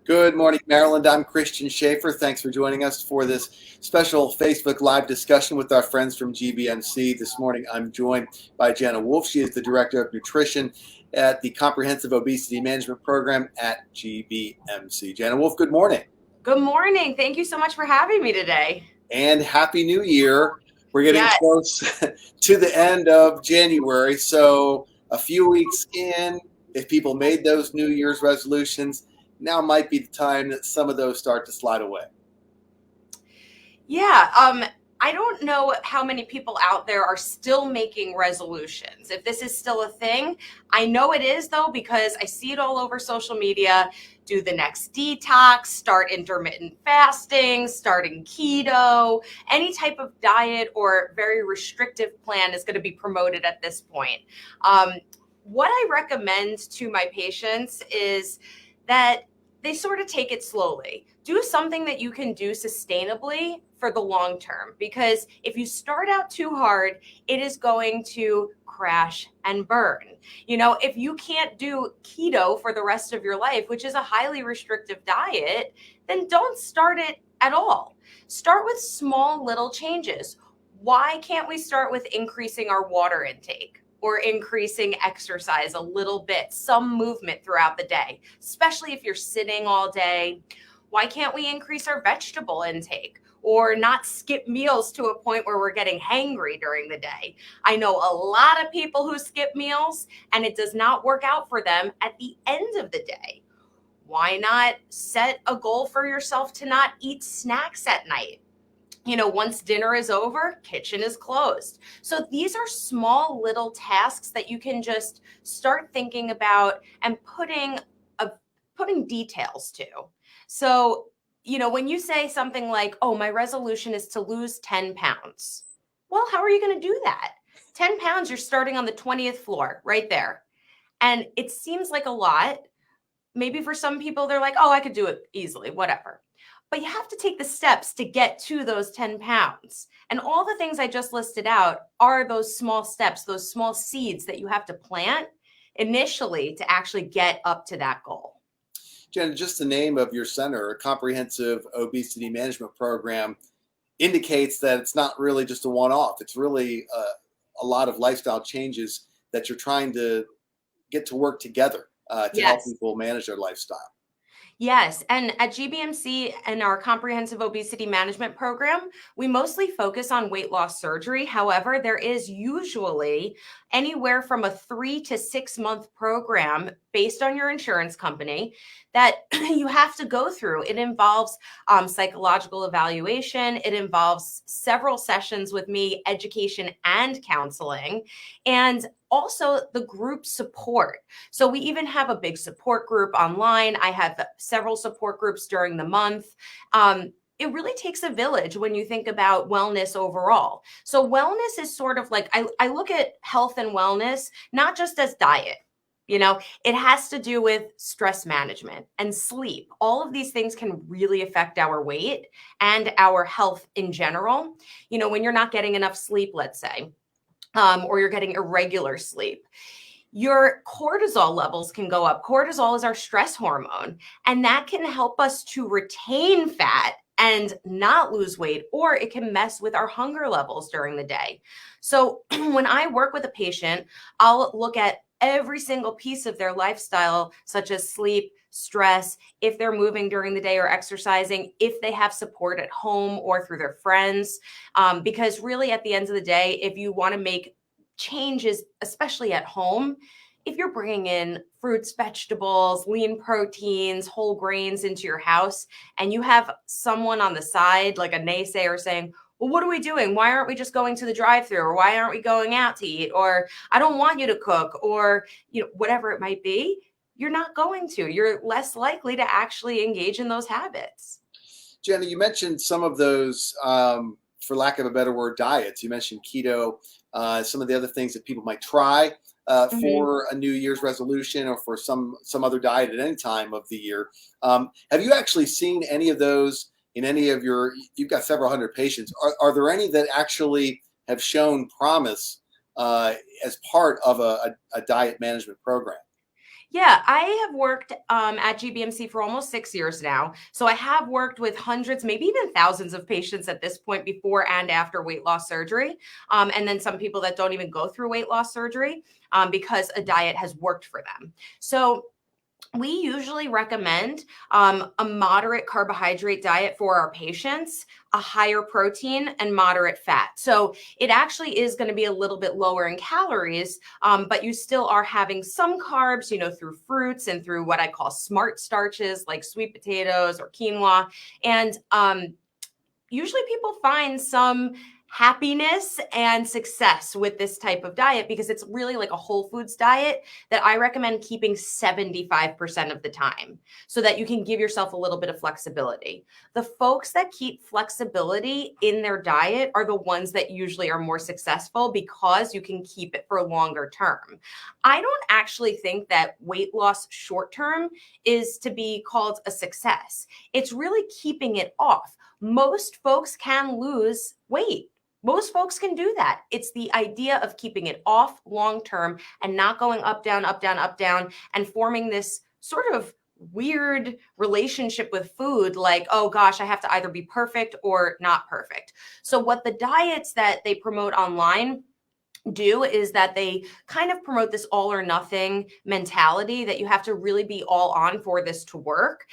Good morning, Maryland. I'm Christian Schaefer. Thanks for joining us for this special Facebook Live discussion with our friends from GBMC. This morning, I'm joined by Jana Wolff. She is the Director of Nutrition at the Comprehensive Obesity Management Program at GBMC. Jana Wolff, good morning. Good morning. Thank you so much for having me today. And Happy New Year. We're getting close to the end of January. So a few weeks in, if people made those New Year's resolutions, now might be the time that some of those start to slide away. Yeah. I don't know how many people out there are still making resolutions. If this is still a thing, I know it is though, because I see it all over social media. Do the next detox, start intermittent fasting, starting keto, any type of diet or very restrictive plan is going to be promoted at this point. What I recommend to my patients is that they sort of take it slowly. Do something that you can do sustainably for the long term, because if you start out too hard, it is going to crash and burn. You know, if you can't do keto for the rest of your life, which is a highly restrictive diet, then don't start it at all. Start with small little changes. Why can't we start with increasing our water intake? Or increasing exercise a little bit, some movement throughout the day, especially if you're sitting all day. Why can't we increase our vegetable intake or not skip meals to a point where we're getting hangry during the day? I know a lot of people who skip meals and it does not work out for them at the end of the day. Why not set a goal for yourself to not eat snacks at night? You know, once dinner is over, kitchen is closed. So these are small little tasks that you can just start thinking about and putting details to. So, you know, when you say something like, oh, my resolution is to lose 10 pounds. Well, how are you going to do that? 10 pounds, you're starting on the 20th floor right there. And it seems like a lot. Maybe for some people, they're like, oh, I could do it easily, whatever. But you have to take the steps to get to those 10 pounds. And all the things I just listed out are those small steps, those small seeds that you have to plant initially to actually get up to that goal. Jen, just the name of your center, a Comprehensive Obesity Management Program, indicates that it's not really just a one-off. It's really a lot of lifestyle changes that you're trying to get to work together to help people manage their lifestyle. Yes. And at GBMC and our Comprehensive Obesity Management Program, we mostly focus on weight loss surgery. However, there is usually anywhere from a 3 to 6 month program based on your insurance company that you have to go through. It involves psychological evaluation. It involves several sessions with me, education and counseling, and also the group support. So we even have a big support group online. I have several support groups during the month. It really takes a village when you think about wellness overall. So wellness is sort of like, I look at health and wellness, not just as diet. You know, it has to do with stress management and sleep. All of these things can really affect our weight and our health in general. You know, when you're not getting enough sleep, let's say, or you're getting irregular sleep, your cortisol levels can go up. Cortisol is our stress hormone, and that can help us to retain fat and not lose weight, or it can mess with our hunger levels during the day. So when I work with a patient, I'll look at every single piece of their lifestyle, such as sleep, stress, if they're moving during the day or exercising, if they have support at home or through their friends. Because really at the end of the day, if you want to make changes, especially at home, if you're bringing in fruits, vegetables, lean proteins, whole grains into your house, and you have someone on the side, like a naysayer saying, well, what are we doing? Why aren't we just going to the drive-thru? Or why aren't we going out to eat? Or I don't want you to cook, or, you know, whatever it might be, you're not going to. You're less likely to actually engage in those habits. Jenna, you mentioned some of those, for lack of a better word, diets. You mentioned keto, some of the other things that people might try for a New Year's resolution or for some other diet at any time of the year. Have you actually seen any of those in any of you've got several hundred patients. Are there any that actually have shown promise as part of a diet management program? Yeah, I have worked at GBMC for almost 6 years now. So I have worked with hundreds, maybe even thousands of patients at this point before and after weight loss surgery. And then some people that don't even go through weight loss surgery because a diet has worked for them. So we usually recommend a moderate carbohydrate diet for our patients, a higher protein and moderate fat. So it actually is going to be a little bit lower in calories, but you still are having some carbs, through fruits and through what I call smart starches like sweet potatoes or quinoa. And usually people find some happiness and success with this type of diet because it's really like a whole foods diet that I recommend keeping 75% of the time so that you can give yourself a little bit of flexibility. The folks that keep flexibility in their diet are the ones that usually are more successful because you can keep it for longer term. I don't actually think that weight loss short term is to be called a success. It's really keeping it off. Most folks can lose weight. Most folks can do that. It's the idea of keeping it off long term and not going up, down, up, down, up, down, and forming this sort of weird relationship with food like, oh gosh, I have to either be perfect or not perfect. So, what the diets that they promote online do is that they kind of promote this all or nothing mentality that you have to really be all on for this to work.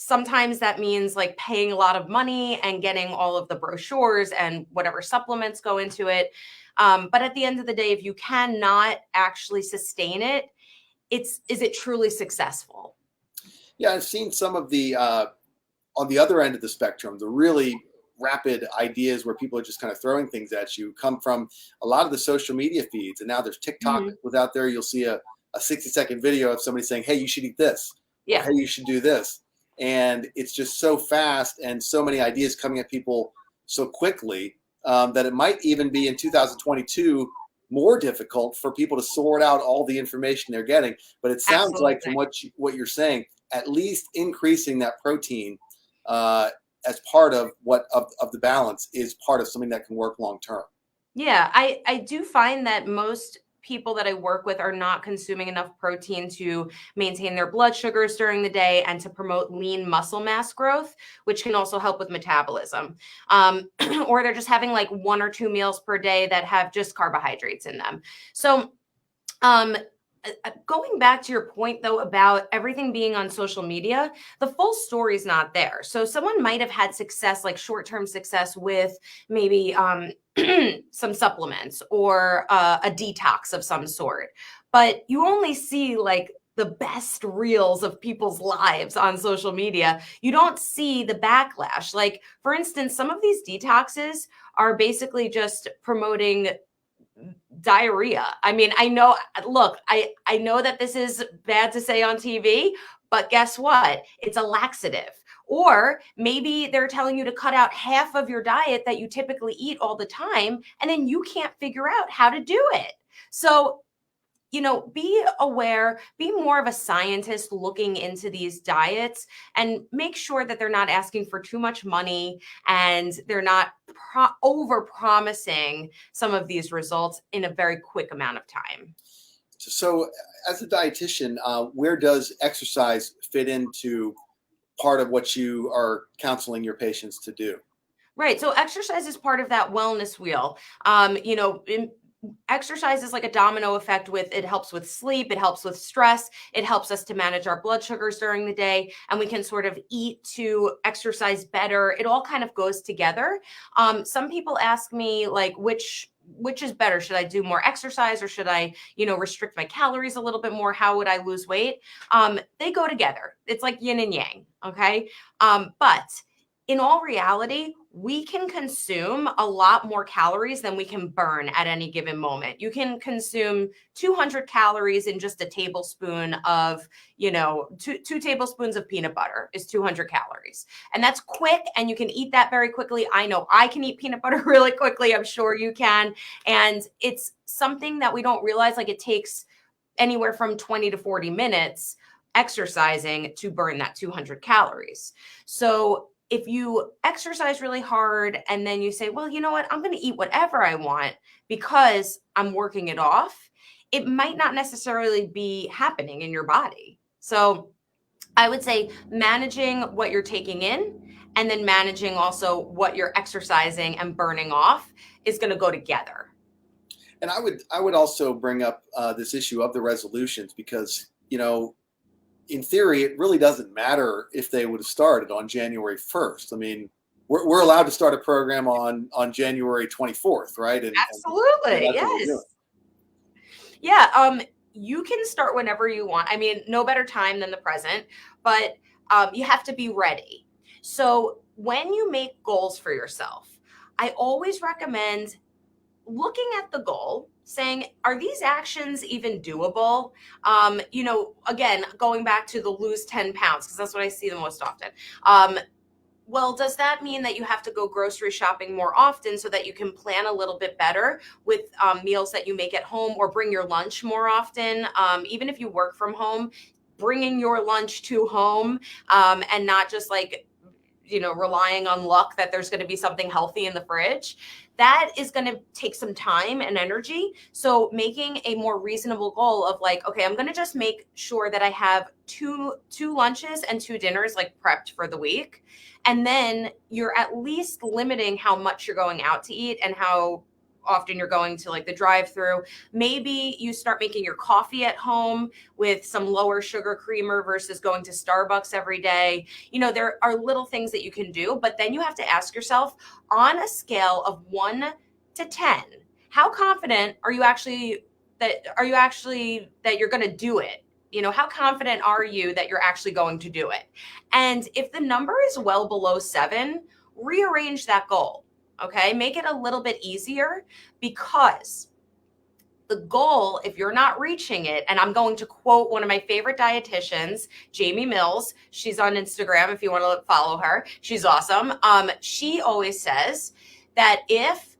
Sometimes that means like paying a lot of money and getting all of the brochures and whatever supplements go into it. But at the end of the day, if you cannot actually sustain it, is it truly successful? Yeah, I've seen some of the on the other end of the spectrum, the really rapid ideas where people are just kind of throwing things at you come from a lot of the social media feeds. And now there's TikTok Mhm. without there. You'll see a 60-second video of somebody saying, hey, you should eat this, or Yeah. hey, you should do this. And it's just so fast and so many ideas coming at people so quickly that it might even be in 2022 more difficult for people to sort out all the information they're getting. But it sounds like from Absolutely. what you're saying, at least increasing that protein uh, as part of of the balance is part of something that can work long term. Yeah, I do find that most people that I work with are not consuming enough protein to maintain their blood sugars during the day and to promote lean muscle mass growth, which can also help with metabolism. Or they're just having like one or two meals per day that have just carbohydrates in them. So um, going back to your point though about everything being on social media, the full story is not there. So someone might have had success, like short-term success with maybe some supplements or a detox of some sort, but you only see like the best reels of people's lives on social media. You don't see the backlash. Like, for instance, some of these detoxes are basically just promoting diarrhea. I mean, I know, look, I know that this is bad to say on TV, but guess what? It's a laxative. Or maybe they're telling you to cut out half of your diet that you typically eat all the time, and then you can't figure out how to do it. So be aware, be more of a scientist looking into these diets and make sure that they're not asking for too much money and they're not over promising some of these results in a very quick amount of time. So, as a dietitian, where does exercise fit into part of what you are counseling your patients to do? Right. So exercise is part of that wellness wheel. Exercise is like a domino effect with it helps with sleep, it helps with stress, it helps us to manage our blood sugars during the day, and we can sort of eat to exercise better. It all kind of goes together. Some people ask me like which is better? Should I do more exercise or should I, restrict my calories a little bit more? How would I lose weight? They go together. It's like yin and yang. Okay. But in all reality, we can consume a lot more calories than we can burn at any given moment. You can consume 200 calories in just a tablespoon of, two tablespoons of peanut butter is 200 calories. And that's quick, and you can eat that very quickly. I know I can eat peanut butter really quickly. I'm sure you can. And it's something that we don't realize, like it takes anywhere from 20 to 40 minutes exercising to burn that 200 calories. So if you exercise really hard and then you say, well, you know what, I'm going to eat whatever I want because I'm working it off, it might not necessarily be happening in your body. So I would say managing what you're taking in and then managing also what you're exercising and burning off is going to go together. And I would also bring up this issue of the resolutions because, in theory, it really doesn't matter if they would have started on January 1st. I mean, we're allowed to start a program on January 24th, right? And Absolutely. that's what we're doing. Yes. Yeah. You can start whenever you want. I mean, no better time than the present, but you have to be ready. So when you make goals for yourself, I always recommend looking at the goal, saying, are these actions even doable? Again, going back to the lose 10 pounds, because that's what I see the most often. Well, does that mean that you have to go grocery shopping more often so that you can plan a little bit better with meals that you make at home, or bring your lunch more often? Even if you work from home, bringing your lunch to home, and not just like, relying on luck that there's going to be something healthy in the fridge. That is going to take some time and energy. So making a more reasonable goal of like, okay, I'm going to just make sure that I have two lunches and two dinners like prepped for the week. And then you're at least limiting how much you're going out to eat and how often you're going to like the drive-through. Maybe you start making your coffee at home with some lower sugar creamer versus going to Starbucks every day. There are little things that you can do, but then you have to ask yourself, on a scale of 1 to 10, how confident are you actually that you're going to do it? How confident are you that you're actually going to do it? And if the number is well below 7, rearrange that goal. Okay, make it a little bit easier, because the goal, if you're not reaching it, and I'm going to quote one of my favorite dietitians, Jamie Mills. She's on Instagram if you want to follow her. She's awesome. She always says that if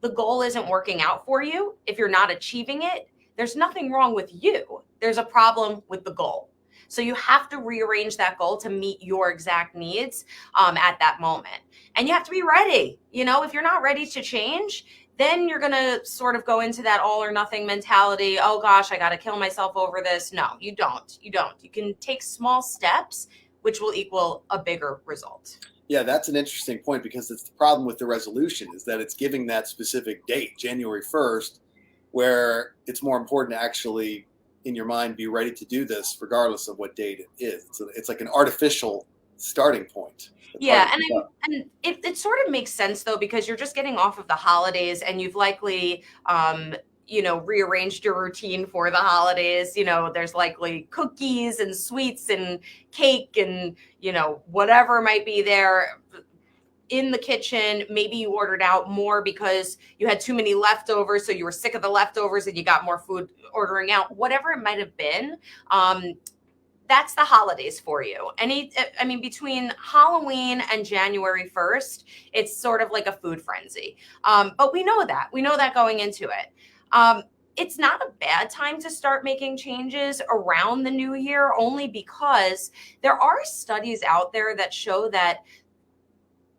the goal isn't working out for you, if you're not achieving it, there's nothing wrong with you. There's a problem with the goal. So you have to rearrange that goal to meet your exact needs at that moment. And you have to be ready. If you're not ready to change, then you're going to sort of go into that all or nothing mentality. Oh gosh, I got to kill myself over this. No, you don't. You can take small steps, which will equal a bigger result. Yeah, that's an interesting point, because it's the problem with the resolution is that it's giving that specific date, January 1st, where it's more important to actually, in your mind, be ready to do this regardless of what date it is. It's like an artificial starting point. Yeah, and it sort of makes sense though, because you're just getting off of the holidays and you've likely rearranged your routine for the holidays. There's likely cookies and sweets and cake and whatever might be there in the kitchen. Maybe you ordered out more because you had too many leftovers, so you were sick of the leftovers and you got more food ordering out. Whatever it might have been, that's the holidays for you. Between Halloween and January 1st, it's sort of like a food frenzy. But we know that going into it. It's not a bad time to start making changes around the new year, only because there are studies out there that show that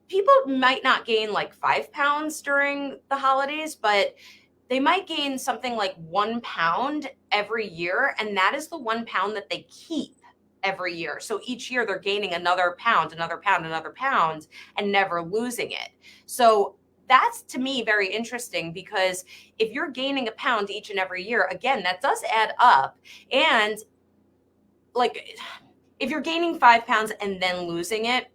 people might not gain like 5 pounds during the holidays, but they might gain something like 1 pound every year. And that is the 1 pound that they keep every year. So each year they're gaining another pound, another pound, another pound, and never losing it. So that's, to me, very interesting, because if you're gaining a pound each and every year, again, that does add up. And like, if you're gaining 5 pounds and then losing it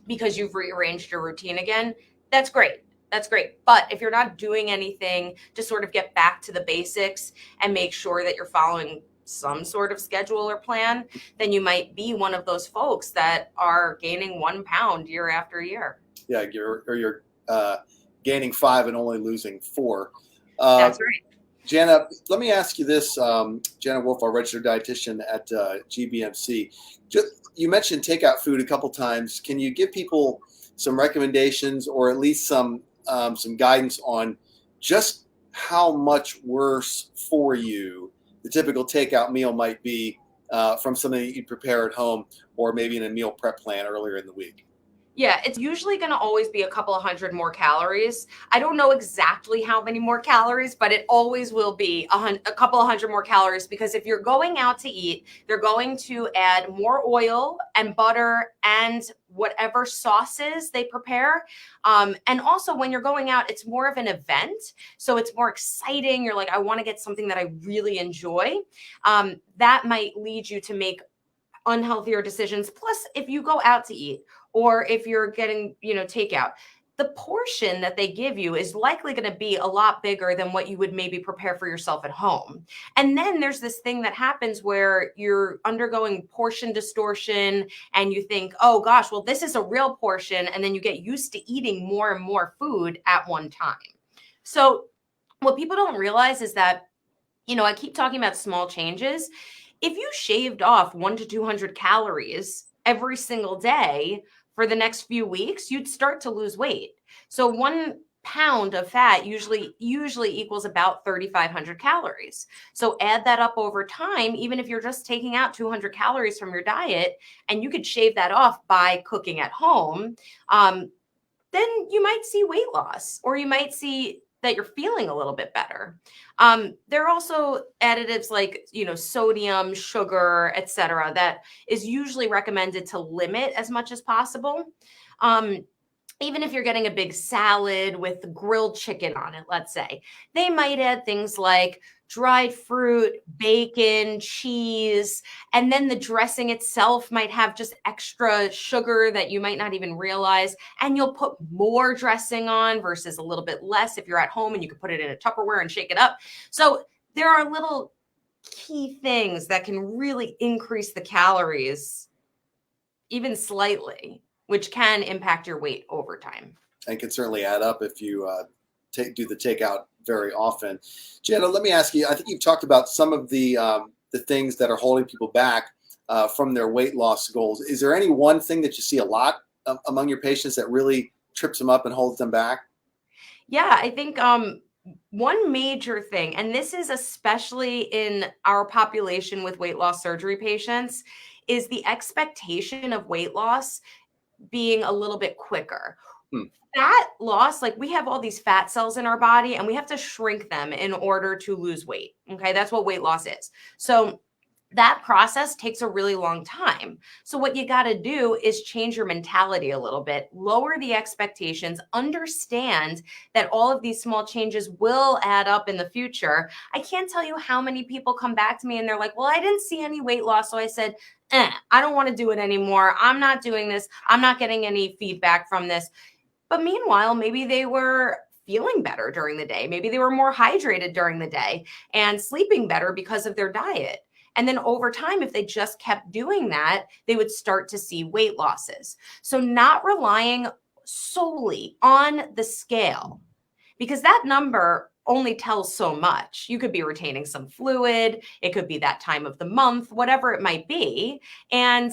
because you've rearranged your routine again, that's great. That's great. But if you're not doing anything to sort of get back to the basics and make sure that you're following some sort of schedule or plan, then you might be one of those folks that are gaining 1 pound year after year. Yeah, you're gaining 5 and only losing 4. That's right. Jana, let me ask you this. Jana Wolff, our registered dietitian at GBMC. You mentioned takeout food a couple times. Can you give people some recommendations, or at least some guidance on just how much worse for you the typical takeout meal might be from something that you prepare at home, or maybe in a meal prep plan earlier in the week? Yeah, it's usually going to always be a couple of hundred more calories. I don't know exactly how many more calories, but it always will be a couple of hundred more calories, because if you're going out to eat, they're going to add more oil and butter and whatever sauces they prepare. And also, when you're going out, it's more of an event. So it's more exciting. You're like, I want to get something that I really enjoy. That might lead you to make unhealthier decisions. Plus, if you go out to eat, or if you're getting, takeout, the portion that they give you is likely going to be a lot bigger than what you would maybe prepare for yourself at home. And then there's this thing that happens where you're undergoing portion distortion, and you think, oh gosh, well, this is a real portion. And then you get used to eating more and more food at one time. So what people don't realize is that, I keep talking about small changes. If you shaved off 100 to 200 calories every single day for the next few weeks, you'd start to lose weight. So 1 pound of fat usually equals about 3,500 calories. So add that up over time, even if you're just taking out 200 calories from your diet, and you could shave that off by cooking at home, then you might see weight loss, or you might see that you're feeling a little bit better. There are also additives like, sodium, sugar, etc., that is usually recommended to limit as much as possible. Even if you're getting a big salad with grilled chicken on it, let's say, they might add things like dried fruit, bacon, cheese, and then the dressing itself might have just extra sugar that you might not even realize. And you'll put more dressing on versus a little bit less if you're at home and you can put it in a Tupperware and shake it up. So there are little key things that can really increase the calories, even slightly, which can impact your weight over time. And can certainly add up if you do the takeout very often. Jana, let me ask you. I think you've talked about some of the things that are holding people back from their weight loss goals. Is there any one thing that you see a lot among your patients that really trips them up and holds them back? Yeah, I think one major thing, and this is especially in our population with weight loss surgery patients, is the expectation of weight loss being a little bit quicker. Hmm. Fat loss, like, we have all these fat cells in our body and we have to shrink them in order to lose weight. Okay. That's what weight loss is. So that process takes a really long time. So what you got to do is change your mentality a little bit, lower the expectations, understand that all of these small changes will add up in the future. I can't tell you how many people come back to me and they're like, well, I didn't see any weight loss. So I said, I don't want to do it anymore. I'm not doing this. I'm not getting any feedback from this. But meanwhile, maybe they were feeling better during the day. Maybe they were more hydrated during the day and sleeping better because of their diet. And then over time, if they just kept doing that, they would start to see weight losses. So not relying solely on the scale, because that number only tells so much. You could be retaining some fluid. It could be that time of the month, whatever it might be. And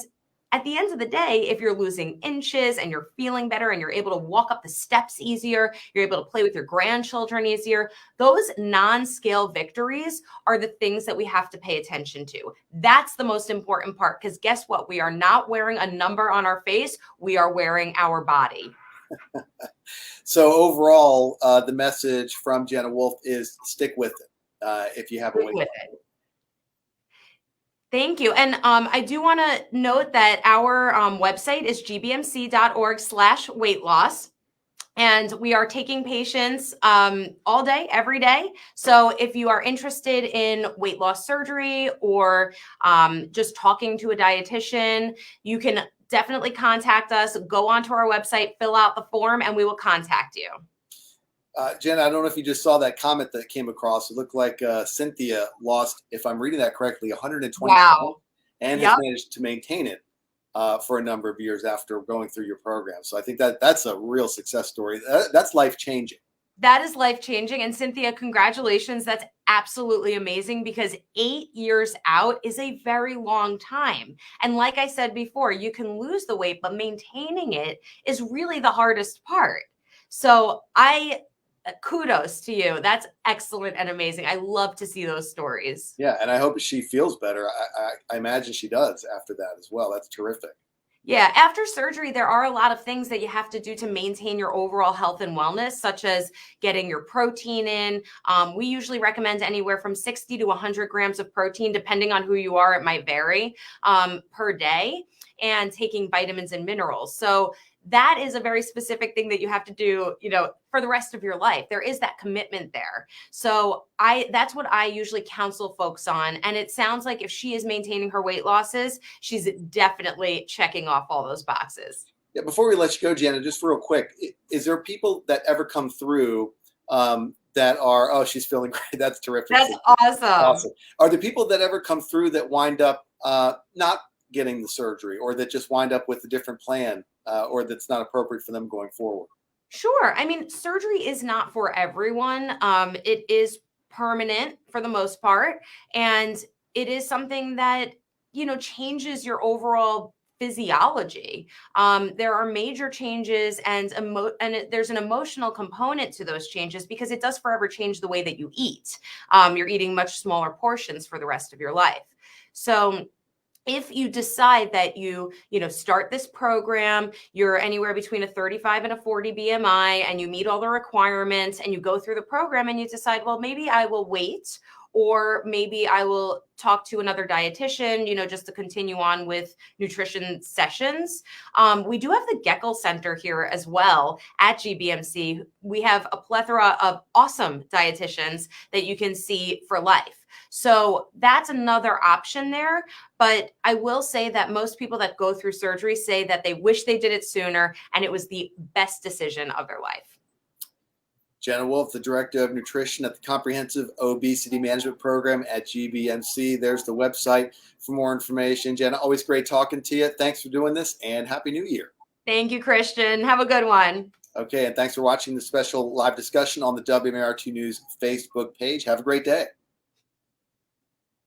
at the end of the day, if you're losing inches and you're feeling better and you're able to walk up the steps easier, you're able to play with your grandchildren easier, those non-scale victories are the things that we have to pay attention to. That's the most important part, because guess what? We are not wearing a number on our face. We are wearing our body. So overall, the message from Jana Wolff is stick with it if you have a weight loss. Thank you. And I do want to note that our website is gbmc.org/weight loss. And we are taking patients all day, every day. So if you are interested in weight loss surgery, or just talking to a dietitian, you can definitely contact us. Go onto our website, fill out the form, and we will contact you. Jen, I don't know if you just saw that comment that came across. It looked like Cynthia lost, if I'm reading that correctly, 120 pounds, and has managed to maintain it for a number of years after going through your program. So I think that's a real success story. That's life-changing. That is life-changing. And Cynthia, congratulations. That's absolutely amazing, because 8 years out is a very long time. And like I said before, you can lose the weight, but maintaining it is really the hardest part. So kudos to you. That's excellent and amazing. I love to see those stories. Yeah, and I hope she feels better. I imagine she does after that as well. That's terrific. Yeah, after surgery, there are a lot of things that you have to do to maintain your overall health and wellness, such as getting your protein in. We usually recommend anywhere from 60 to 100 grams of protein, depending on who you are, it might vary, per day, and taking vitamins and minerals. So that is a very specific thing that you have to do, for the rest of your life. There is that commitment there. So that's what I usually counsel folks on. And it sounds like if she is maintaining her weight losses, she's definitely checking off all those boxes. Yeah, before we let you go, Jana, just real quick, is there people that ever come through that are, oh, she's feeling great. That's terrific. That's awesome. Awesome. Are there people that ever come through that wind up not getting the surgery, or that just wind up with a different plan, or that's not appropriate for them going forward? Sure. I mean, surgery is not for everyone. It is permanent for the most part. And it is something that, changes your overall physiology. There are major changes, and there's an emotional component to those changes because it does forever change the way that you eat. You're eating much smaller portions for the rest of your life. So if you decide that you start this program, you're anywhere between a 35 and a 40 BMI, and you meet all the requirements, and you go through the program and you decide, well, maybe I will wait, or maybe I will talk to another dietitian, just to continue on with nutrition sessions. We do have the Geckel Center here as well at GBMC. We have a plethora of awesome dietitians that you can see for life. So that's another option there. But I will say that most people that go through surgery say that they wish they did it sooner, and it was the best decision of their life. Jana Wolff, the Director of Nutrition at the Comprehensive Obesity Management Program at GBMC. There's the website for more information. Jana, always great talking to you. Thanks for doing this, and Happy New Year. Thank you, Christian. Have a good one. Okay, and thanks for watching the special live discussion on the WMAR2 News Facebook page. Have a great day.